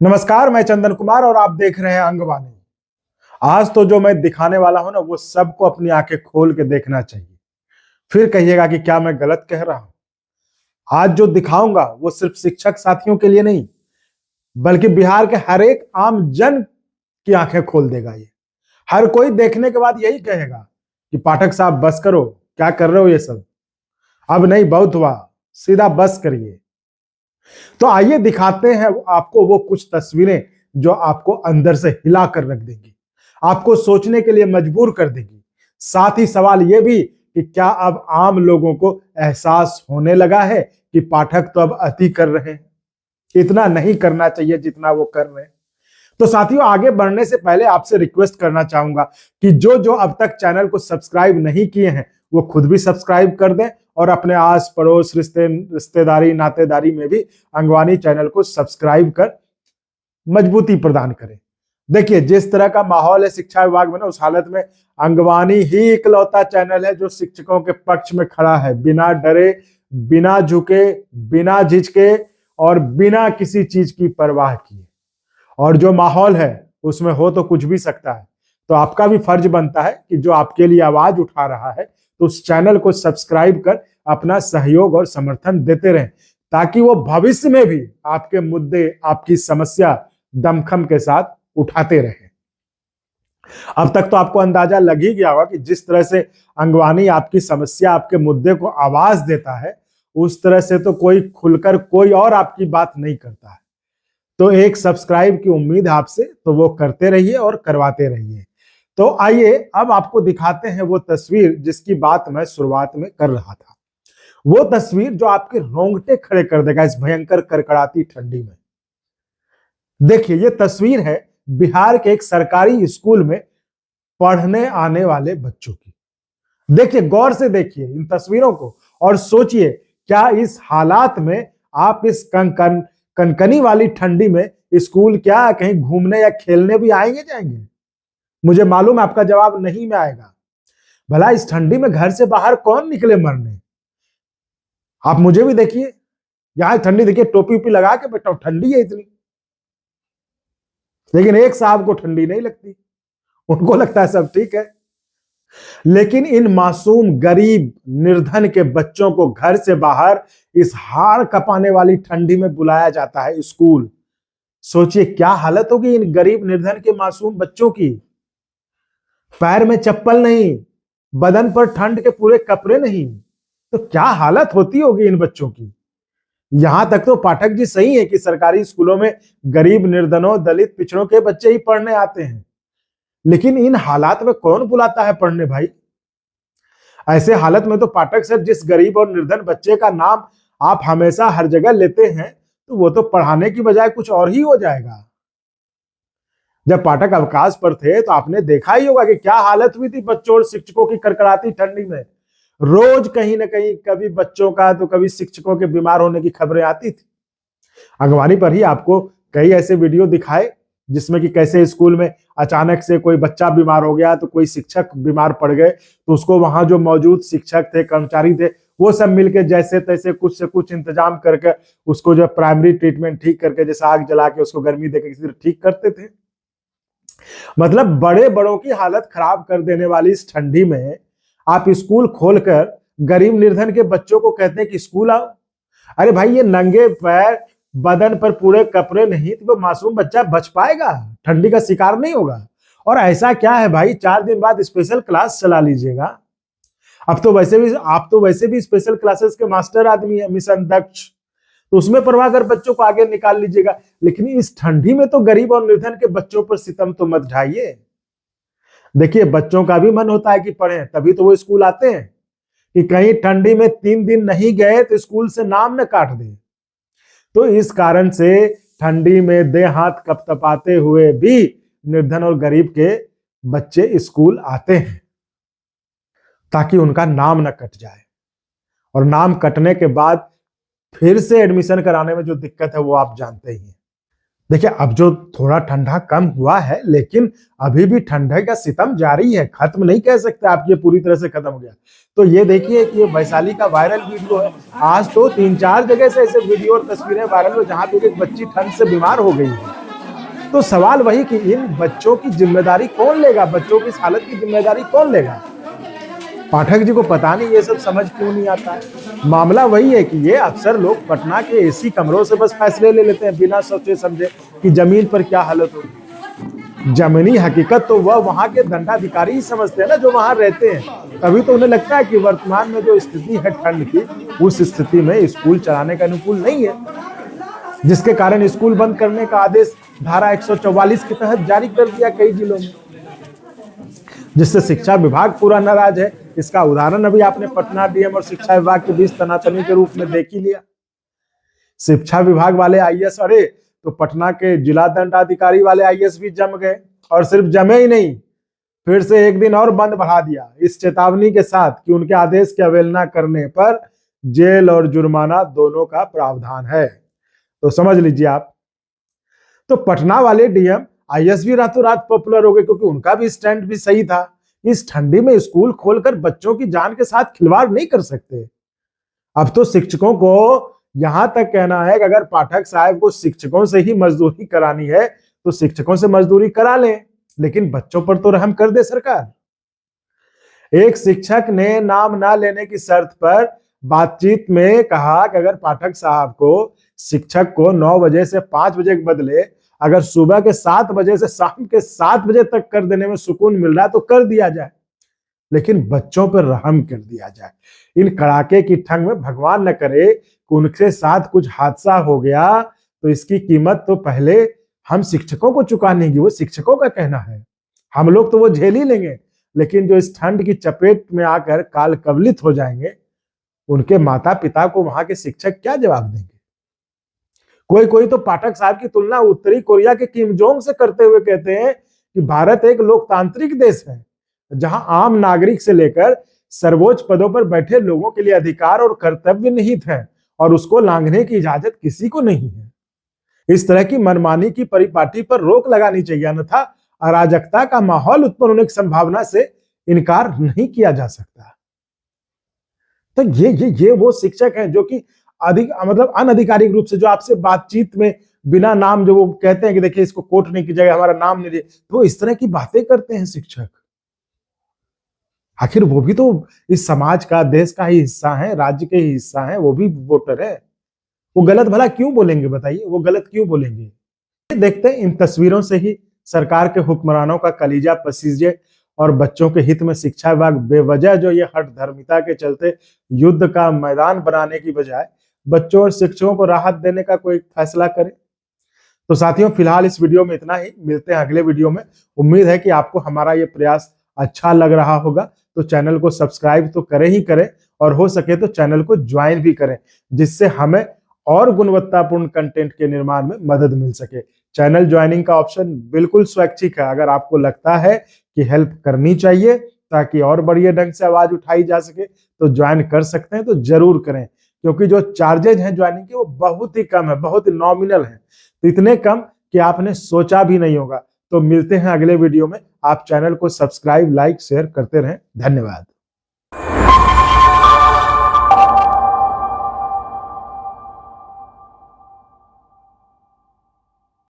नमस्कार, मैं चंदन कुमार और आप देख रहे हैं अंगवानी। आज तो जो मैं दिखाने वाला हूं ना, वो सबको अपनी आंखें खोल के देखना चाहिए। फिर कहिएगा कि क्या मैं गलत कह रहा हूं। आज जो दिखाऊंगा वो सिर्फ शिक्षक साथियों के लिए नहीं, बल्कि बिहार के हर एक आम जन की आंखें खोल देगा। ये हर कोई देखने के बाद यही कहेगा कि पाठक साहब बस करो, क्या कर रहे हो ये सब, अब नहीं बहुत हुआ, सीधा बस करिए। तो आइए दिखाते हैं आपको वो कुछ तस्वीरें जो आपको अंदर से हिला कर रख देंगी, आपको सोचने के लिए मजबूर कर देगी। साथ ही सवाल ये भी कि क्या अब आम लोगों को एहसास होने लगा है कि पाठक तो अब अति कर रहे हैं, इतना नहीं करना चाहिए जितना वो कर रहे हैं। तो साथियों, आगे बढ़ने से पहले आपसे रिक्वेस्ट करना चाहूंगा कि जो जो अब तक चैनल को सब्सक्राइब नहीं किए हैं वो खुद भी सब्सक्राइब कर दें और अपने आस पड़ोस रिश्तेदारी नातेदारी में भी अंगवानी चैनल को सब्सक्राइब कर मजबूती प्रदान करें। देखिए, जिस तरह का माहौल है शिक्षा विभाग में ना, उस हालत में अंगवानी ही इकलौता चैनल है जो शिक्षकों के पक्ष में खड़ा है, बिना डरे, बिना झुके, बिना झिझके और बिना किसी चीज की परवाह किए। और जो माहौल है उसमें हो तो कुछ भी सकता है, तो आपका भी फर्ज बनता है कि जो आपके लिए आवाज उठा रहा है तो उस चैनल को सब्सक्राइब कर अपना सहयोग और समर्थन देते रहें, ताकि वो भविष्य में भी आपके मुद्दे, आपकी समस्या दमखम के साथ उठाते रहें। अब तक तो आपको अंदाजा लग ही गया होगा कि जिस तरह से अंगवानी आपकी समस्या, आपके मुद्दे को आवाज देता है, उस तरह से तो कोई खुलकर कोई और आपकी बात नहीं करता है। तो एक सब्सक्राइब की उम्मीद आपसे, तो वो करते रहिए और करवाते रहिए। तो आइए अब आपको दिखाते हैं वो तस्वीर जिसकी बात मैं शुरुआत में कर रहा था। वो तस्वीर जो आपके रोंगटे खड़े कर देगा इस भयंकर कड़कड़ाती ठंडी में। देखिए, ये तस्वीर है बिहार के एक सरकारी स्कूल में पढ़ने आने वाले बच्चों की। देखिए, गौर से देखिए इन तस्वीरों को और सोचिए, क्या इस हालात में आप इस कनकनी वाली ठंडी में स्कूल क्या कहीं घूमने या खेलने भी आएंगे जाएंगे? मुझे मालूम है आपका जवाब नहीं में आएगा। भला इस ठंडी में घर से बाहर कौन निकले मरने? आप मुझे भी देखिए, यहां ठंडी देखिए, टोपी उपी लगा के बैठा हूं, ठंडी है इतनी। लेकिन एक साहब को ठंडी नहीं लगती, उनको लगता है सब ठीक है। लेकिन इन मासूम, गरीब, निर्धन के बच्चों को घर से बाहर इस हाड़ कपाने वाली ठंडी में बुलाया जाता है स्कूल। सोचिए क्या हालत होगी इन गरीब, निर्धन के मासूम बच्चों की। पैर में चप्पल नहीं, बदन पर ठंड के पूरे कपड़े नहीं, तो क्या हालत होती होगी इन बच्चों की। यहां तक तो पाठक जी सही है कि सरकारी स्कूलों में गरीब, निर्धनों, दलित, पिछड़ों के बच्चे ही पढ़ने आते हैं, लेकिन इन हालात में कौन बुलाता है पढ़ने भाई? ऐसे हालत में तो पाठक सर, जिस गरीब और निर्धन बच्चे का नाम आप हमेशा हर जगह लेते हैं, तो वो तो पढ़ाने की बजाय कुछ और ही हो जाएगा। जब पाठक अवकाश पर थे तो आपने देखा ही होगा कि क्या हालत हुई थी बच्चों और शिक्षकों की कड़कड़ाती ठंडी में। रोज कहीं ना कहीं कभी बच्चों का तो कभी शिक्षकों के बीमार होने की खबरें आती थी। अंगवानी पर ही आपको कई ऐसे वीडियो दिखाए जिसमें कि कैसे स्कूल में अचानक से कोई बच्चा बीमार हो गया, तो कोई शिक्षक बीमार पड़ गए, तो उसको वहां जो मौजूद शिक्षक थे, कर्मचारी थे, वो सब मिलके जैसे तैसे कुछ से कुछ इंतजाम करके उसको जो प्राइमरी ट्रीटमेंट ठीक करके, जैसे आग जला के उसको गर्मी देकर किसी तरह ठीक करते थे। मतलब बड़े बड़ों की हालत खराब कर देने वाली इस ठंडी में आप स्कूल खोलकर गरीब निर्धन के बच्चों को कहते हैं कि स्कूल आओ। अरे भाई, ये नंगे पैर, बदन पर पूरे कपड़े नहीं, तो वो मासूम बच्चा बच पाएगा, ठंडी का शिकार नहीं होगा? और ऐसा क्या है भाई, 4 दिन बाद स्पेशल क्लास चला लीजिएगा। अब तो वैसे भी आप तो वैसे भी स्पेशल क्लासेस के मास्टर आदमी है, मिशन दक्ष, तो उसमें परवाह कर बच्चों को आगे निकाल लीजिएगा। लेकिन इस ठंडी में तो गरीब और निर्धन के बच्चों पर सितम तो मत ढाइए। देखिए, बच्चों का भी मन होता है कि पढ़ें, तभी तो वो स्कूल आते हैं, कि कहीं ठंडी में 3 दिन नहीं गए तो स्कूल से नाम न काट दें। तो इस कारण से ठंडी में देह हाथ कपकपाते हुए भी निर्धन और गरीब के बच्चे स्कूल आते हैं, ताकि उनका नाम न कट जाए। और नाम कटने के बाद फिर से एडमिशन कराने में जो दिक्कत है वो आप जानते ही हैं। देखिए, अब जो थोड़ा ठंडा कम हुआ है, लेकिन अभी भी ठंडे का सितम जारी है, खत्म नहीं कह सकते आप ये पूरी तरह से खत्म हो गया। तो ये देखिए कि ये वैशाली का वायरल वीडियो है। आज तो 3-4 जगह से ऐसे वीडियो और तस्वीरें वायरल हो जहां पे एक बच्ची ठंड से बीमार हो गई है। तो सवाल वही कि इन बच्चों की जिम्मेदारी कौन लेगा, बच्चों की इस हालत की जिम्मेदारी कौन लेगा। पाठक जी को पता नहीं ये सब समझ क्यों नहीं आता है। मामला वही है कि ये अफसर लोग पटना के एसी कमरों से बस फैसले ले लेते हैं बिना सोचे समझे कि जमीन पर क्या हालत होगी। जमीनी हकीकत तो वह वहां के दंडाधिकारी ही समझते हैं ना, जो वहां रहते हैं। तभी तो उन्हें लगता है कि वर्तमान में जो स्थिति है ठंड की, उस स्थिति में स्कूल चलाने का अनुकूल नहीं है, जिसके कारण स्कूल बंद करने का आदेश धारा 144 के तहत जारी कर दिया कई जिलों में, जिससे शिक्षा विभाग पूरा नाराज है। इसका उदाहरण अभी आपने पटना डीएम और शिक्षा विभाग के बीच तनातनी के रूप में देख ही लिया। शिक्षा विभाग वाले आईएएस, अरे तो पटना के जिला दंडाधिकारी वाले आईएएस भी जम गए, और सिर्फ जमे ही नहीं, फिर से एक दिन और बंद बढ़ा दिया, इस चेतावनी के साथ कि उनके आदेश की अवहेलना करने पर जेल और जुर्माना दोनों का प्रावधान है। तो समझ लीजिए आप, तो पटना वाले डीएम आईएएस भी रातों रात पॉपुलर हो गए, क्योंकि उनका भी स्टैंड भी सही था। इस ठंडी में स्कूल खोलकर बच्चों की जान के साथ खिलवाड़ नहीं कर सकते। अब तो शिक्षकों को यहां तक कहना है कि अगर पाठक साहब को शिक्षकों से ही मजदूरी करानी है तो शिक्षकों से मजदूरी करा लें, लेकिन बच्चों पर तो रहम कर दे सरकार। एक शिक्षक ने नाम ना लेने की शर्त पर बातचीत में कहा कि अगर पाठक साहब को शिक्षक को 9 बजे से 5 बजे के बदले अगर सुबह के 7 बजे से शाम के 7 बजे तक कर देने में सुकून मिल रहा है तो कर दिया जाए, लेकिन बच्चों पर रहम कर दिया जाए। इन कड़ाके की ठंड में भगवान न करे कि उनके साथ कुछ हादसा हो गया तो इसकी कीमत तो पहले हम शिक्षकों को चुकानी है, वो शिक्षकों का कहना है। हम लोग तो वो झेल ही लेंगे, लेकिन जो इस ठंड की चपेट में आकर काल कवलित हो जाएंगे, उनके माता पिता को वहां के शिक्षक क्या जवाब देंगे। कोई तो पाठक साहब की तुलना उत्तरी कोरिया के किम जोंग से करते हुए कहते हैं कि भारत एक लोकतांत्रिक देश है, जहां आम नागरिक से लेकर सर्वोच्च पदों पर बैठे लोगों के लिए अधिकार और कर्तव्य निहित है, और उसको लांघने की इजाजत किसी को नहीं है। इस तरह की मनमानी की परिपाटी पर रोक लगानी चाहिए, अन्यथा अराजकता का माहौल उत्पन्न होने की संभावना से इनकार नहीं किया जा सकता। तो ये वो शिक्षक हैं जो कि अनधिकारिक रूप से जो आपसे बातचीत में बिना नाम जो वो कहते हैं कि देखिए इसको कोट नहीं की जगह हमारा नाम नहीं, तो इस तरह की बातें करते हैं शिक्षक। आखिर वो भी तो इस समाज का, देश का ही हिस्सा है, राज्य के ही हिस्सा है, वो भी वोटर है। वो गलत भला क्यों बोलेंगे बताइए, वो गलत क्यों बोलेंगे। देखते हैं इन तस्वीरों से ही सरकार के हुक्मरानों का कलीजा पसीजे, और बच्चों के हित में शिक्षा विभाग बेवजह जो ये हठधर्मिता के चलते युद्ध का मैदान बनाने की बजाय बच्चों और शिक्षकों को राहत देने का कोई फैसला करे। तो साथियों, फिलहाल इस वीडियो में इतना ही, मिलते हैं अगले वीडियो में। उम्मीद है कि आपको हमारा ये प्रयास अच्छा लग रहा होगा, तो चैनल को सब्सक्राइब तो करें ही करें, और हो सके तो चैनल को ज्वाइन भी करें, जिससे हमें और गुणवत्तापूर्ण कंटेंट के निर्माण में मदद मिल सके। चैनल ज्वाइनिंग का ऑप्शन बिल्कुल स्वैच्छिक है। अगर आपको लगता है कि हेल्प करनी चाहिए ताकि और बढ़िया ढंग से आवाज उठाई जा सके, तो ज्वाइन कर सकते हैं, तो जरूर करें, क्योंकि जो चार्जेज हैं ज्वाइनिंग के वो बहुत ही कम है, बहुत ही नॉमिनल है, तो इतने कम कि आपने सोचा भी नहीं होगा। तो मिलते हैं अगले वीडियो में। आप चैनल को सब्सक्राइब, लाइक, शेयर करते रहें। धन्यवाद।